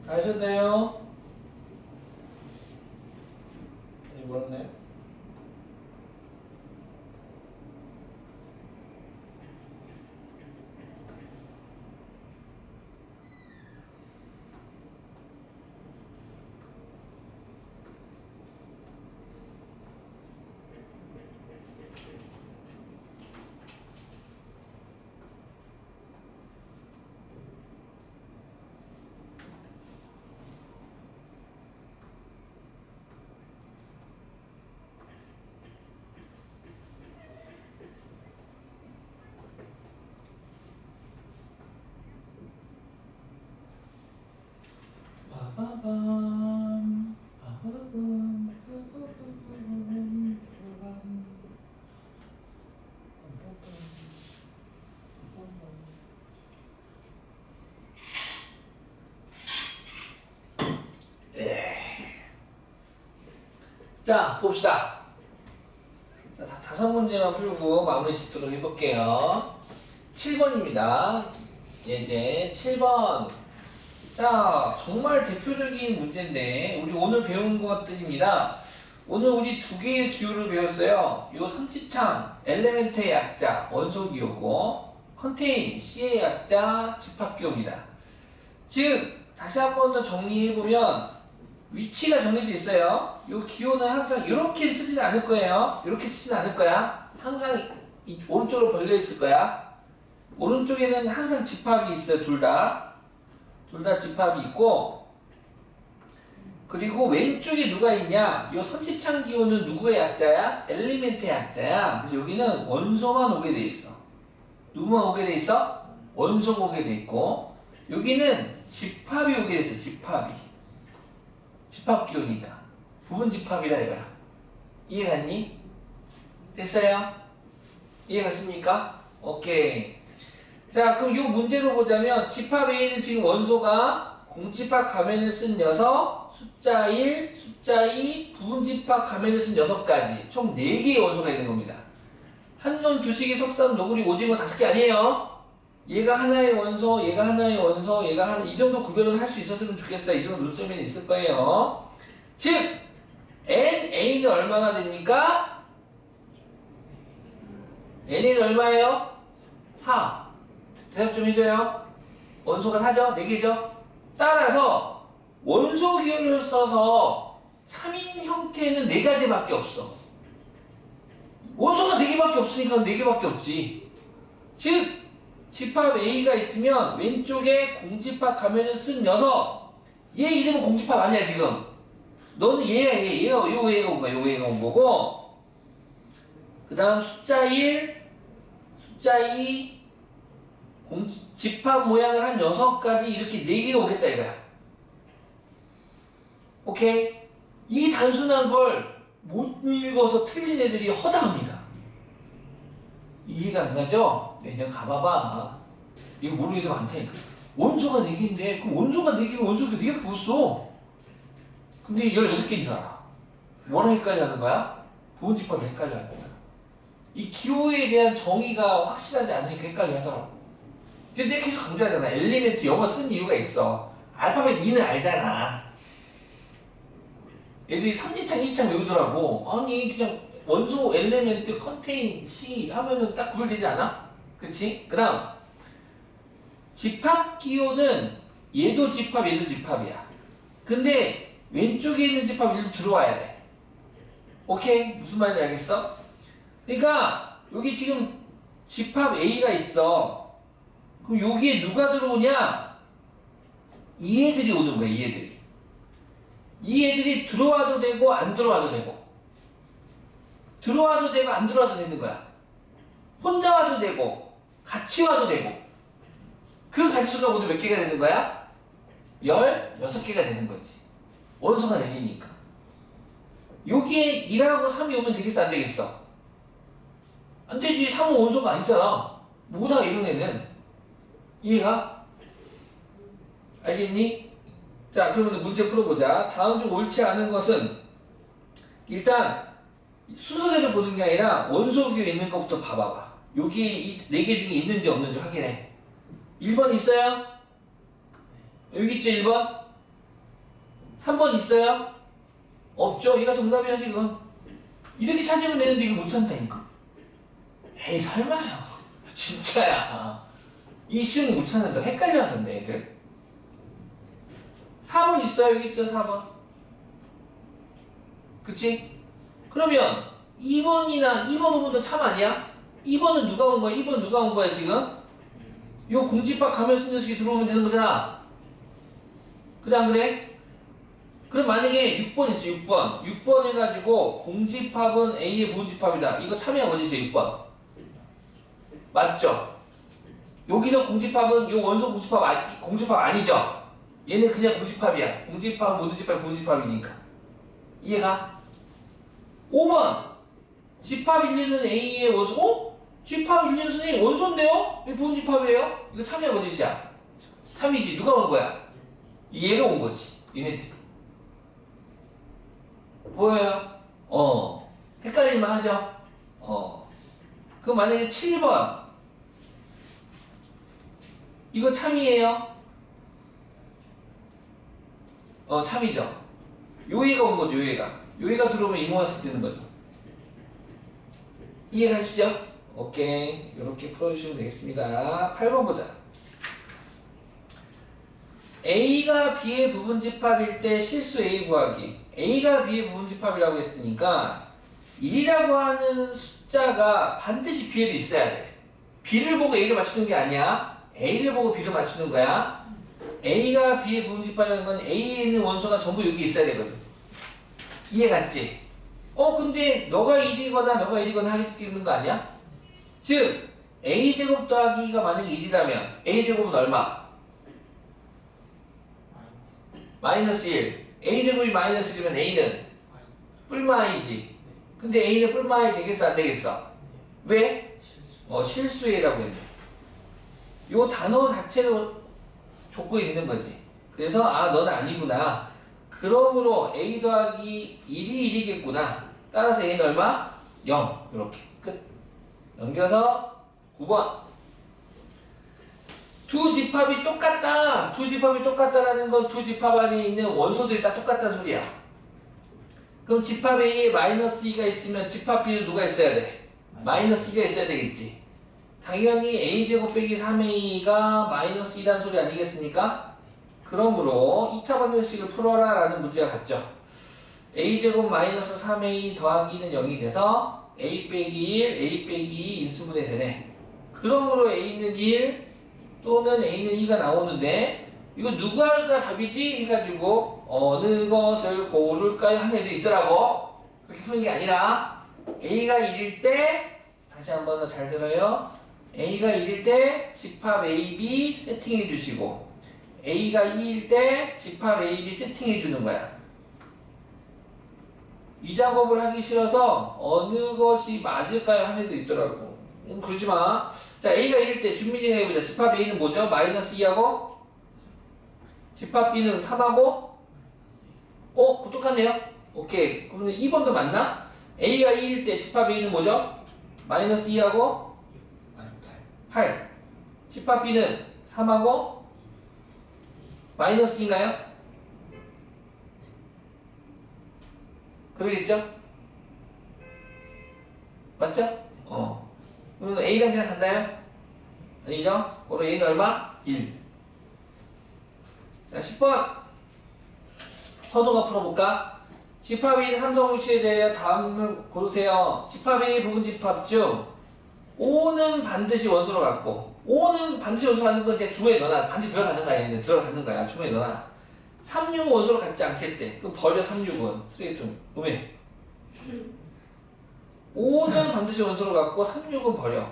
다 하셨나요? 아직 멀었나요? 자, 봅시다. 자, 5문제만 풀고 마무리 짓도록 해볼게요. 7번입니다. 예제 7번. 자, 정말 대표적인 문제인데 우리 오늘 배운 것들입니다. 오늘 우리 2개의 기호를 배웠어요. 요 삼지창, 엘레멘트의 약자, 원소기호고 컨테인, C의 약자, 집합기호입니다. 즉, 다시 한 번 더 정리해보면 위치가 정해져 있어요. 요 기호는 항상 이렇게 쓰지는 않을 거예요. 이렇게 쓰지는 않을 거야. 항상 오른쪽으로 벌려 있을 거야. 오른쪽에는 항상 집합이 있어요. 둘 다 집합이 있고, 그리고 왼쪽에 누가 있냐? 요 삼지창 기호는 누구의 약자야? 엘리멘트의 약자야. 그래서 여기는 원소만 오게 돼 있어. 누구만 오게 돼 있어? 원소가 오게 돼 있고, 여기는 집합이 오게 돼 있어. 집합 기호니까 부분 집합이다 이거야. 이해갔니? 됐어요? 이해갔습니까? 오케이. 자, 그럼 이 문제로 보자면 집합 A는 지금 원소가 공집합 가면을 쓴 녀석, 숫자 1, 숫자 2, 부분 집합 가면을 쓴 6가지 총 4개의 원소가 있는 겁니다. 한눈, 두식이, 석삼, 너구리, 오징어 5개 아니에요. 얘가 하나의 원소, 얘가 하나의 원소, 얘가 하나, 이 정도 구별을 할 수 있었으면 좋겠어요. 이 정도 눈썹에는 있을 거예요. 즉, NA는 얼마가 됩니까? NA는 얼마예요? 4. 대답 좀 해줘요. 원소가 4죠? 4개죠? 따라서 원소 기호를 써서 3인 형태는 4가지밖에 없어. 원소가 4개밖에 없으니까 4개밖에 없지. 즉, 집합 A가 있으면 왼쪽에 공집합 가면을 쓴 녀석, 얘 이름은 공집합 아니야 지금. 너는 얘가 요 얘가 온 거야. 요 얘가 온 거고, 그 다음 숫자 1, 숫자 2, 집합 모양을 한 6가지 이렇게 4개가 오겠다 이거야. 오케이? 이 단순한 걸 못 읽어서 틀린 애들이 허다합니다. 이해가 안 가죠? 내년 가봐봐. 이거 모르는 애들 많다니까. 원소가 4개인데, 그럼 원소가 4개면 원소가 4개밖에 못 써. 근데 16개인 줄 알아. 뭐랑 헷갈려 하는 거야? 부분 집합을 헷갈려 하는 거야. 이 기호에 대한 정의가 확실하지 않으니까 헷갈려 하더라고. 근데 내가 계속 강조하잖아. 엘리멘트 영어 쓴 이유가 있어. 알파벳 E는 알잖아. 애들이 삼지창, 2창 외우더라고. 아니, 그냥 원소, 엘레멘트, 컨테인, C 하면은 딱 구별되지 않아? 그치? 그 다음, 집합 기호는 얘도 집합, 얘도 집합이야. 근데 왼쪽에 있는 집합 일로 들어와야 돼. 오케이? 무슨 말인지 알겠어? 그러니까 여기 지금 집합 A가 있어. 그럼 여기에 누가 들어오냐? 이 애들이 오는 거야, 이 애들이. 이 애들이 들어와도 되고 안 들어와도 되고, 들어와도 되고 안 들어와도 되는 거야. 혼자 와도 되고 같이 와도 되고. 그 가지수가 모두 몇 개가 되는 거야? 16개가 되는 거지. 원소가 4개니까. 여기에 1하고 3이 오면 되겠어 안 되겠어? 안 되지. 3은 원소가 아니잖아. 뭐다 이런 애는. 이해가? 알겠니? 자, 그러면 문제 풀어보자. 다음 중 옳지 않은 것은, 일단 순서대로 보는 게 아니라 원소 기호에 있는 것부터 봐봐봐. 여기 이 4개 중에 있는지 없는지 확인해. 1번 있어요? 여기 있죠 1번? 3번 있어요? 없죠? 얘가 정답이야 지금. 이렇게 찾으면 되는데 이걸 못 찾는다니까. 에이 설마요. 진짜야. 이 쉬운 거 못 찾는다. 헷갈려 하던데 애들. 4번 있어요. 여기 있죠 4번. 그치? 그러면 2번이나 2번 5번도 참 아니야? 2번은 누가 온 거야? 2번 누가 온 거야 지금? 요 공집합 가면 쓴 녀석이 들어오면 되는 거잖아. 그래 안 그래? 그럼 만약에 6번 있어 6번 해가지고 공집합은 A의 부분집합이다. 이거 참여한 거지 6번. 맞죠? 여기서 공집합은 요 원소 공집합 아니죠? 얘는 그냥 공집합이야. 공집합, 모두집합, 부분집합이니까. 이해가? 5번 집합 1, 2는 A의 원소. 어? 집합 1, 2는 선생님 원소인데요? 왜 부분집합이에요? 이거 참여 거짓이야. 참이지. 누가 온 거야? 얘가 온 거지. 얘네들. 보여요? 헷갈릴만 하죠? 그럼 만약에 7번 이거 참이에요? 참이죠. 요애가 온 거죠, 요애가. 요애가 들어오면 이모가 되는 거죠. 이해가시죠? 오케이. 이렇게 풀어주시면 되겠습니다. 8번 보자. A가 B의 부분집합일 때 실수 A 구하기. A가 B의 부분집합이라고 했으니까 1이라고 하는 숫자가 반드시 B에도 있어야 돼. B를 보고 A를 맞추는 게 아니야. A를 보고 B를 맞추는 거야. A가 B의 부분집합이라는 건 A에 있는 원소가 전부 여기 있어야 되거든. 이해 갔지? 근데 너가 1이거나 너가 1이거나 하게 되는 거 아니야? 즉 A제곱 더하기가 만약에 1이라면 A제곱은 얼마? 마이너스 1. A제곱이 마이너스 1이면 A는 뿔마 I지. 근데 A는 뿔마 I 되겠어 안 되겠어? 왜? 실수해라고 했네. 요 단어 자체로 조건이 되는 거지. 그래서 너는 아니구나. 그러므로 A 더하기 1이 1이겠구나. 따라서 A는 얼마? 0. 이렇게 끝. 넘겨서 9번. 두 집합이 똑같다. 두 집합이 똑같다라는 건 두 집합 안에 있는 원소들이 다 똑같다는 소리야. 그럼 집합 A에 마이너스 2가 있으면 집합 B는 누가 있어야 돼? 마이너스 2가 있어야 되겠지. 당연히 A제곱 빼기 3A가 마이너스 2라는 소리 아니겠습니까? 그러므로 2차 방정식을 풀어라 라는 문제가 같죠. A제곱 마이너스 3A 더하기는 0이 돼서 A 빼기 1, A 빼기 2 인수분해 되네. 그러므로 A는 1 또는 A는 2가 나오는데 이거 누가 할까 답이지? 해가지고 어느 것을 고를까요? 하는 애들이 있더라고. 그렇게 푸는 게 아니라 A가 1일 때 다시 한 번 더 잘 들어요. A가 1일 때 집합 AB 세팅해 주시고 A가 2일 때 집합 AB 세팅해 주는 거야. 이 작업을 하기 싫어서 어느 것이 맞을까요? 하는 애도 있더라고. 그러지 마. 자, A가 1일 때 준민이가 해보자. 집합 A는 뭐죠? 마이너스 2하고 집합 B는 3하고 똑같네요. 오케이. 그러면 2번도 맞나? A가 2일 때 집합 A는 뭐죠? 마이너스 2하고 8. 집합 B는 3하고 마이너스 2인가요? 그러겠죠? 맞죠? 그럼 A랑 B랑 같나요? 아니죠? 그럼 A는 얼마? 1. 자, 10번. 서도가 풀어볼까? 집합 A는 삼성물질에 대해 다음을 고르세요. 집합 A 부분 집합 중 5는 반드시 원소로 갖고 5는 반드시 원소로 갖는 건 이제 주머니에 넣어놔. 반드시 들어가는 거야. 얘는 들어가는 거야. 주머니에 넣어놔. 36은 원소로 갖지 않겠대. 그럼 버려 36은. 쓰레기통. 음에 5는 반드시 원소로 갖고 36은 버려.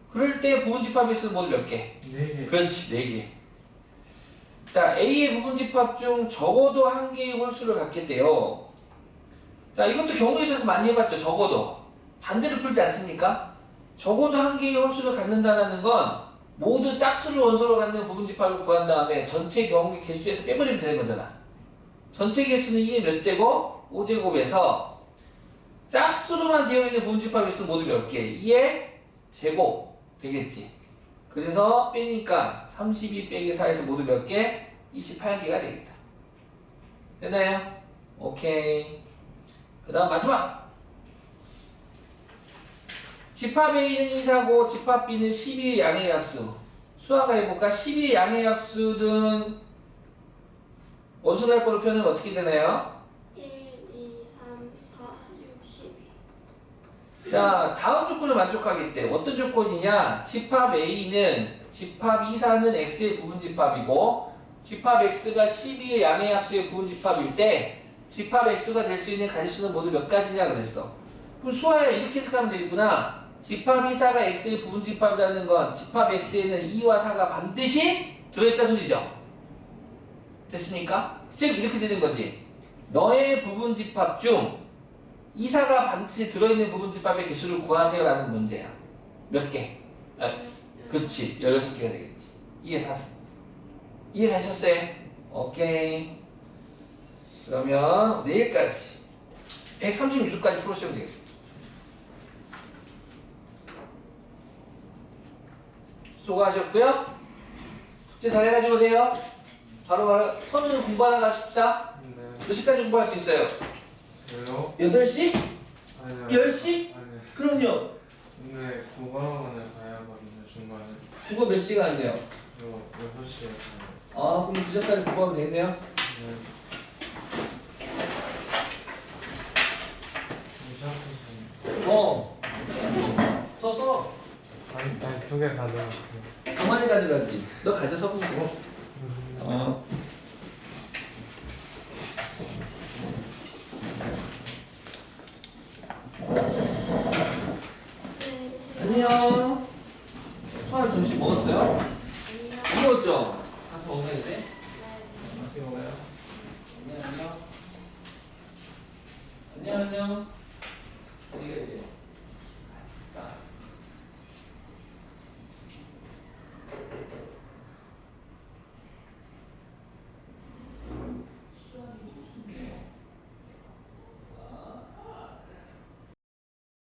그럴 때 부분 집합이 있으면 모두 몇 개? 4개. 그렇지, 4개. 자, A의 부분 집합 중 적어도 한 개의 홀수를 갖겠대요. 자, 이것도 경우에 있어서 많이 해봤죠. 적어도. 반대로 풀지 않습니까? 적어도 한 개의 홀수를 갖는다는 건 모두 짝수를 원소로 갖는 부분 집합을 구한 다음에 전체 경우의 개수에서 빼버리면 되는 거잖아. 전체 개수는 이게 몇 제곱? 5제곱에서 짝수로만 되어 있는 부분 집합의 수는 모두 몇 개? 2의 제곱 되겠지. 그래서 빼니까 32 빼기 4에서 모두 몇 개? 28개가 되겠다. 됐나요? 오케이. 그 다음 마지막. 집합 A는 2사고 집합 B는 12의 양의 약수. 수학을 해볼까? 12의 양의 약수는 원소달보로 표현하면 어떻게 되나요? 1, 2, 3, 4, 6, 12. 자, 다음 조건을 만족하겠대. 어떤 조건이냐? 집합 A는 집합 2사는 X의 부분집합이고 집합 X가 12의 양의 약수의 부분집합일 때 집합 X가 될 수 있는 가지수는 모두 몇 가지냐 그랬어. 그럼 수아야 이렇게 해석하면 되겠구나. 집합 2사가 X의 부분집합이라는 건 집합 X에는 2와 4가 반드시 들어있다는 소리죠. 됐습니까? 즉 이렇게 되는 거지. 너의 부분집합 중 2사가 반드시 들어있는 부분집합의 개수를 구하세요 라는 문제야. 몇 개? 그치, 16개가 되겠지. 이해 다 이해 가셨어요? 오케이. 그러면 내일까지 136초까지 풀으시면 되겠습니다. 수고하셨고요. 숙제 잘 해가지고 오세요. 바로 선우는 공부 하나 가십시다. 네. 몇 시까지 공부할 수 있어요? 저요? 8시? 아니요. 10시? 아니요. 그럼요. 근데 국어학원을 가야 하거든요, 중간에. 국어 몇 시간인데요? 저 6시에 가요. 아, 그럼 그 전까지 공부하면 되겠네요. 네. 시작하세요. 썼어. 아니, 2개 가져왔어요. 가만히 가져가지. 너 가져 써보고. 어. 네, 안녕. 수아는 점심 먹었어요? 안녕. 먹었죠? 가서 먹어야 돼. 네. 맛있게 먹어요. 안녕, 안녕. 안녕, 안녕. 어디가 이제?